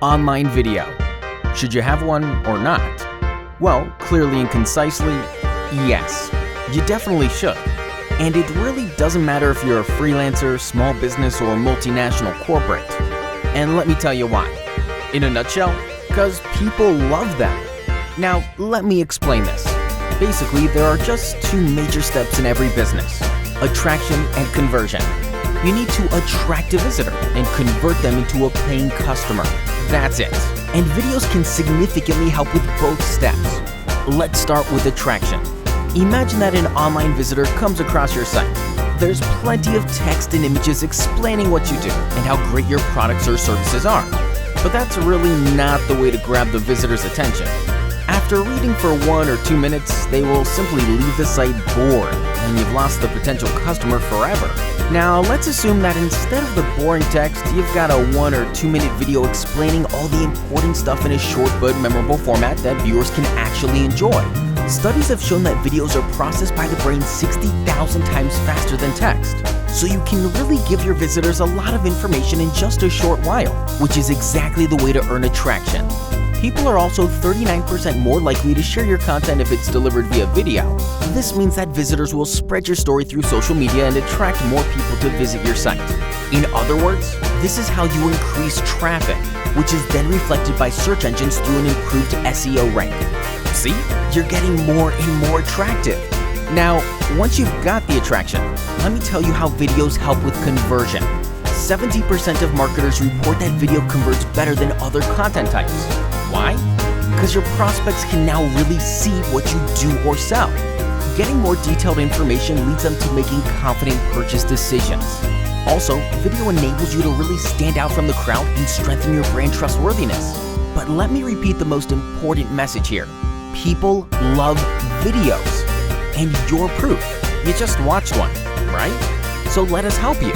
Online video. Should you have one or not? Well, clearly and concisely, yes. You definitely should. And it really doesn't matter if you're a freelancer, small business, or multinational corporate. And let me tell you why. In a nutshell, because people love them. Now, let me explain this. Basically, there are just two major steps in every business: attraction and conversion. You need to attract a visitor and convert them into a paying customer. That's it. And videos can significantly help with both steps. Let's start with attraction. Imagine that an online visitor comes across your site. There's plenty of text and images explaining what you do and how great your products or services are. But that's really not the way to grab the visitor's attention. After reading for 1 or 2 minutes, they will simply leave the site bored, and you've lost the potential customer forever. Now, let's assume that instead of the boring text, you've got a 1 or 2 minute video explaining all the important stuff in a short but memorable format that viewers can actually enjoy. Studies have shown that videos are processed by the brain 60,000 times faster than text. So you can really give your visitors a lot of information in just a short while, which is exactly the way to earn attraction. People are also 39% more likely to share your content if it's delivered via video. This means that visitors will spread your story through social media and attract more people to visit your site. In other words, this is how you increase traffic, which is then reflected by search engines through an improved SEO rank. See? You're getting more and more attractive. Now, once you've got the attraction, let me tell you how videos help with conversion. 70% of marketers report that video converts better than other content types. Why? Because your prospects can now really see what you do or sell. Getting more detailed information leads them to making confident purchase decisions. Also, video enables you to really stand out from the crowd and strengthen your brand trustworthiness. But let me repeat the most important message here. People love videos. And you're proof. You just watched one, right? So let us help you.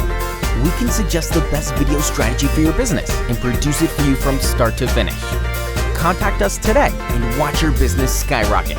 We can suggest the best video strategy for your business and produce it for you from start to finish. Contact us today and watch your business skyrocket.